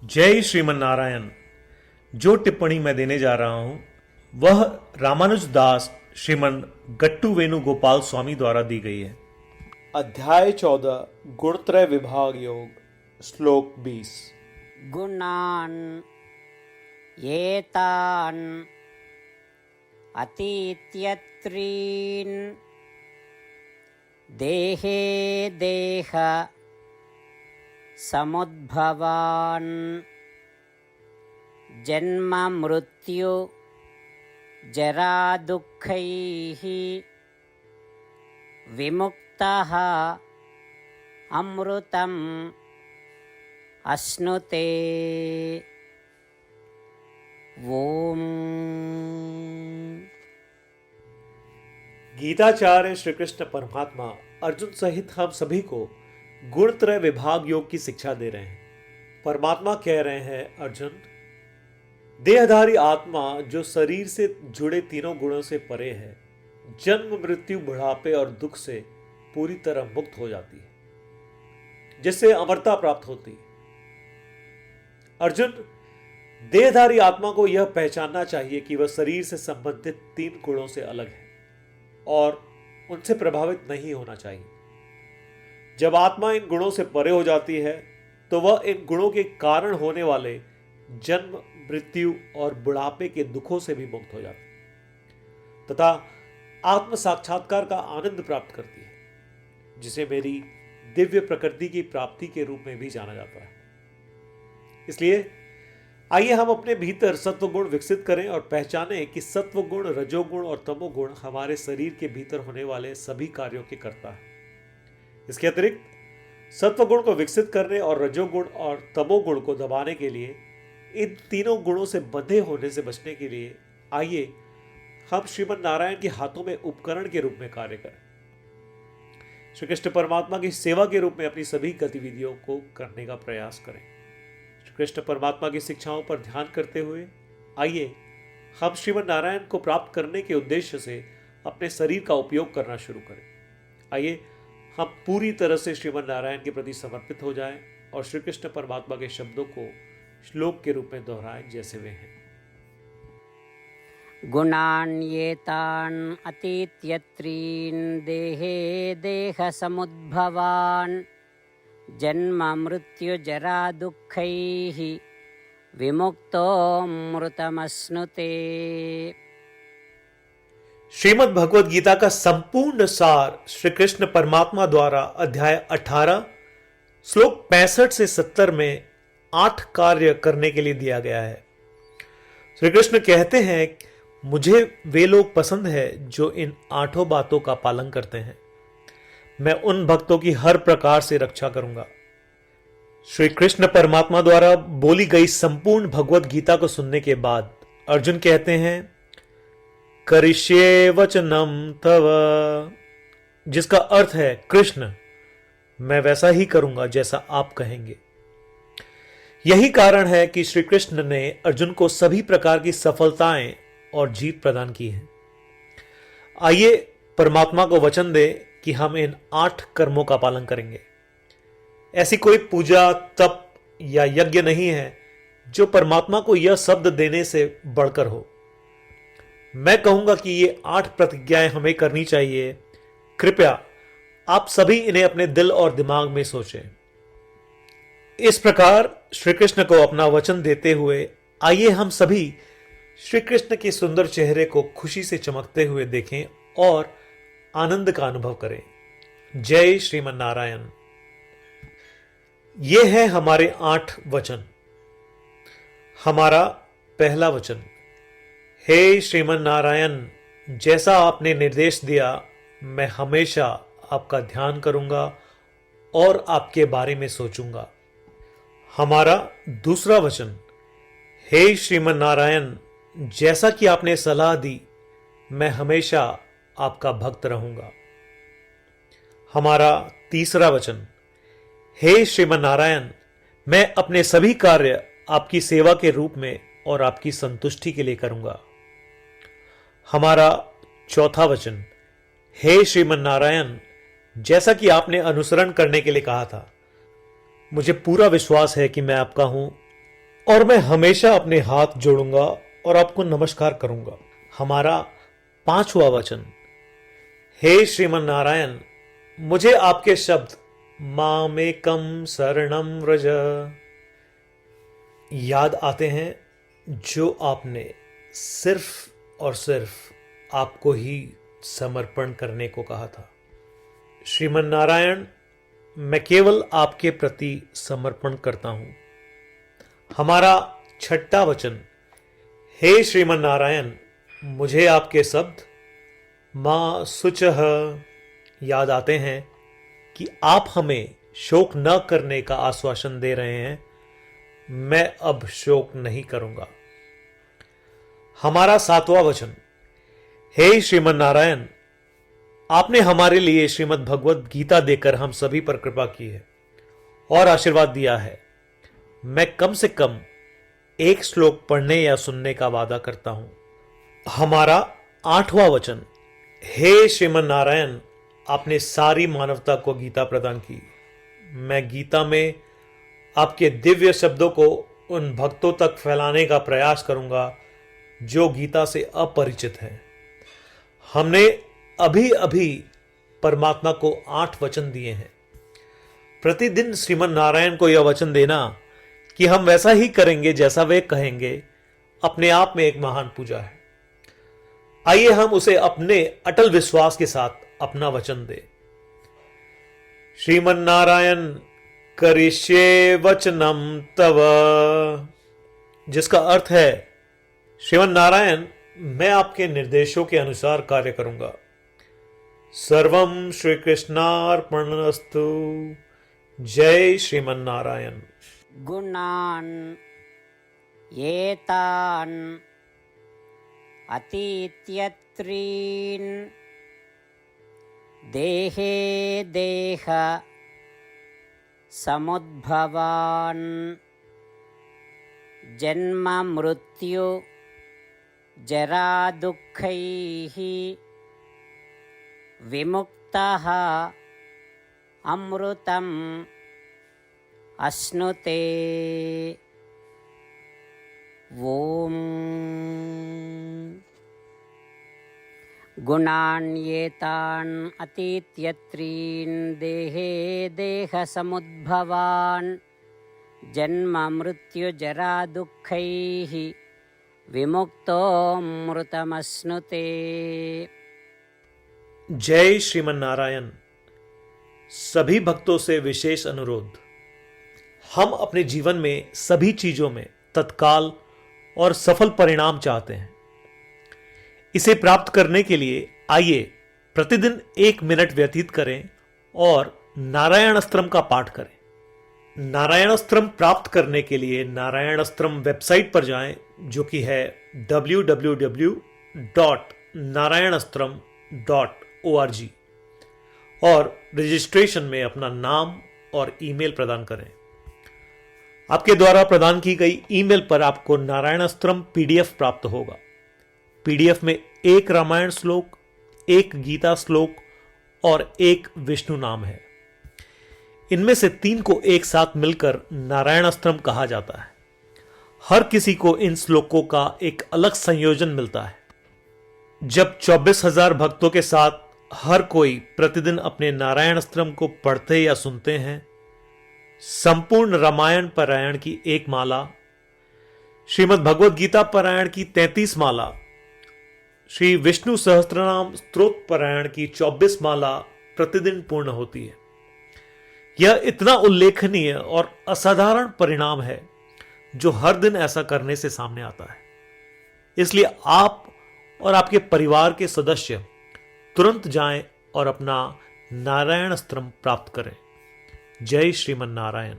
जय श्रीमन नारायण। जो टिप्पणी मैं देने जा रहा हूं वह रामानुज दास श्रीमन गट्टू वेणुगोपाल स्वामी द्वारा दी गई है। अध्याय 14 गुणत्रय विभाग योग श्लोक 20। गुणान् एतान् अतीत्यत्रीन् देहे देह समुद्भवान् जन्म मृत्यु जरा दुःखैः विमुक्तः अमृतम् अश्नुते। ओम। गीताचार्य श्री कृष्ण परमात्मा अर्जुन सहित हम सभी को गुणत्रय विभाग योग की शिक्षा दे रहे हैं। परमात्मा कह रहे हैं, अर्जुन, देहधारी आत्मा जो शरीर से जुड़े तीनों गुणों से परे है, जन्म मृत्यु बुढ़ापे और दुख से पूरी तरह मुक्त हो जाती है, जिससे अमरता प्राप्त होती है। अर्जुन, देहधारी आत्मा को यह पहचानना चाहिए कि वह शरीर से संबंधित तीन गुणों से अलग है और उनसे प्रभावित नहीं होना चाहिए। जब आत्मा इन गुणों से परे हो जाती है तो वह इन गुणों के कारण होने वाले जन्म मृत्यु और बुढ़ापे के दुखों से भी मुक्त हो जाती है तथा आत्म साक्षात्कार का आनंद प्राप्त करती है, जिसे मेरी दिव्य प्रकृति की प्राप्ति के रूप में भी जाना जाता है। इसलिए आइए हम अपने भीतर सत्वगुण विकसित करें और पहचानें कि सत्वगुण, रजोगुण और तमोगुण हमारे शरीर के भीतर होने वाले सभी कार्यों के कर्ता हैं। इसके अतिरिक्त सत्वगुण को विकसित करने और रजोगुण और तमोगुण को दबाने के लिए, इन तीनों गुणों से बंधे होने से बचने के लिए आइए हम श्रीमन नारायण के हाथों में उपकरण के रूप में कार्य करें। श्री कृष्ण परमात्मा की सेवा के रूप में अपनी सभी गतिविधियों को करने का प्रयास करें। श्री कृष्ण परमात्मा की शिक्षाओं पर ध्यान करते हुए आइए हम श्रीमन नारायण को प्राप्त करने के उद्देश्य से अपने शरीर का उपयोग करना शुरू करें। आइए हम पूरी तरह से श्रीमन नारायण के प्रति समर्पित हो जाएं और श्री कृष्ण परमात्मा के शब्दों को श्लोक के रूप में दोहराएं जैसे वे हैं। गुणान्येतान् अतीत्यत्रीन् देहे देह समुद्भवान् जन्म मृत्यु जरा दुःखैः विमुक्तोऽमृतमश्नुते। श्रीमद् भगवद गीता का संपूर्ण सार श्री कृष्ण परमात्मा द्वारा अध्याय 18 श्लोक 65 से 70 में 8 कार्य करने के लिए दिया गया है। श्री कृष्ण कहते हैं, मुझे वे लोग पसंद है जो इन 8 बातों का पालन करते हैं। मैं उन भक्तों की हर प्रकार से रक्षा करूंगा। श्री कृष्ण परमात्मा द्वारा बोली गई संपूर्ण भगवद गीता को सुनने के बाद अर्जुन कहते हैं, करिष्ये वचनम तव, जिसका अर्थ है, कृष्ण, मैं वैसा ही करूंगा जैसा आप कहेंगे। यही कारण है कि श्री कृष्ण ने अर्जुन को सभी प्रकार की सफलताएं और जीत प्रदान की है। आइए परमात्मा को वचन दे कि हम इन 8 कर्मों का पालन करेंगे। ऐसी कोई पूजा, तप या यज्ञ नहीं है जो परमात्मा को यह शब्द देने से बढ़कर हो। मैं कहूंगा कि ये 8 प्रतिज्ञाएं हमें करनी चाहिए। कृपया आप सभी इन्हें अपने दिल और दिमाग में सोचें। इस प्रकार श्री कृष्ण को अपना वचन देते हुए आइए हम सभी श्री कृष्ण के सुंदर चेहरे को खुशी से चमकते हुए देखें और आनंद का अनुभव करें। जय श्रीमन नारायण। ये है हमारे 8 वचन। हमारा पहला वचन, हे श्रीमन नारायण, जैसा आपने निर्देश दिया मैं हमेशा आपका ध्यान करूंगा और आपके बारे में सोचूंगा। हमारा दूसरा वचन, हे श्रीमन नारायण, जैसा कि आपने सलाह दी मैं हमेशा आपका भक्त रहूंगा। हमारा तीसरा वचन, हे श्रीमन नारायण, मैं अपने सभी कार्य आपकी सेवा के रूप में और आपकी संतुष्टि के लिए करूंगा। हमारा चौथा वचन, हे श्रीमन नारायण, जैसा कि आपने अनुसरण करने के लिए कहा था, मुझे पूरा विश्वास है कि मैं आपका हूं और मैं हमेशा अपने हाथ जोड़ूंगा और आपको नमस्कार करूंगा। हमारा 5वां वचन, हे श्रीमन नारायण, मुझे आपके शब्द मामेकम शरणम व्रज याद आते हैं, जो आपने सिर्फ और सिर्फ आपको ही समर्पण करने को कहा था। श्रीमन नारायण, मैं केवल आपके प्रति समर्पण करता हूं। हमारा 6वां वचन, हे श्रीमन नारायण, मुझे आपके शब्द मां शुचः याद आते हैं कि आप हमें शोक न करने का आश्वासन दे रहे हैं। मैं अब शोक नहीं करूंगा। हमारा 7वां वचन, हे श्रीमन नारायण, आपने हमारे लिए श्रीमद् भगवद गीता देकर हम सभी पर कृपा की है और आशीर्वाद दिया है। मैं कम से कम एक श्लोक पढ़ने या सुनने का वादा करता हूं। हमारा 8वां वचन, हे श्रीमन नारायण, आपने सारी मानवता को गीता प्रदान की। मैं गीता में आपके दिव्य शब्दों को उन भक्तों तक फैलाने का प्रयास करूंगा जो गीता से अपरिचित हैं। हमने अभी अभी परमात्मा को 8 वचन दिए हैं। प्रतिदिन श्रीमन नारायण को यह वचन देना कि हम वैसा ही करेंगे जैसा वे कहेंगे, अपने आप में एक महान पूजा है। आइए हम उसे अपने अटल विश्वास के साथ अपना वचन दें। श्रीमन नारायण करिष्ये वचनम तव, जिसका अर्थ है, श्रीमन नारायण, मैं आपके निर्देशों के अनुसार कार्य करूंगा। सर्वम श्री कृष्णार्पणमस्तु। जय श्रीमन नारायण। गुणान् एतान् अतीत्यत्रीन् देहे देह समुद्भवान् जन्म मृत्यु जरा दुःखैः विमुक्तः अमृतम् अश्नुते। ओम। गुणान्येतान् अतीत्यत्रीन् देहे देह समुद्भवान् जन्म मृत्यु जरा दुःखैः विमुक्तोऽमृतमश्नुते। जय श्रीमन नारायण। सभी भक्तों से विशेष अनुरोध, हम अपने जीवन में सभी चीजों में तत्काल और सफल परिणाम चाहते हैं। इसे प्राप्त करने के लिए आइए प्रतिदिन 1 मिनट व्यतीत करें और नारायण अस्त्रम का पाठ करें। नारायण अस्त्रम प्राप्त करने के लिए नारायण अस्त्रम वेबसाइट पर जाएं, जो कि है www.narayanastram.org, और रजिस्ट्रेशन में अपना नाम और ईमेल प्रदान करें। आपके द्वारा प्रदान की गई ईमेल पर आपको नारायण अस्त्रम पीडीएफ प्राप्त होगा। पीडीएफ में 1 रामायण श्लोक, 1 गीता श्लोक और 1 विष्णु नाम है। इनमें से 3 को एक साथ मिलकर नारायण अस्त्रम कहा जाता है। हर किसी को इन श्लोकों का एक अलग संयोजन मिलता है। जब 24,000 भक्तों के साथ हर कोई प्रतिदिन अपने नारायण अस्त्रम को पढ़ते या सुनते हैं, संपूर्ण रामायण पारायण की 1 माला, श्रीमद् भगवद गीता पारायण की 33 माला, श्री विष्णु सहस्त्रनाम स्तोत्र पारायण की 24 माला प्रतिदिन पूर्ण होती है। यह इतना उल्लेखनीय और असाधारण परिणाम है जो हर दिन ऐसा करने से सामने आता है। इसलिए आप और आपके परिवार के सदस्य तुरंत जाएं और अपना नारायण अस्त्रम प्राप्त करें। जय श्रीमन नारायण।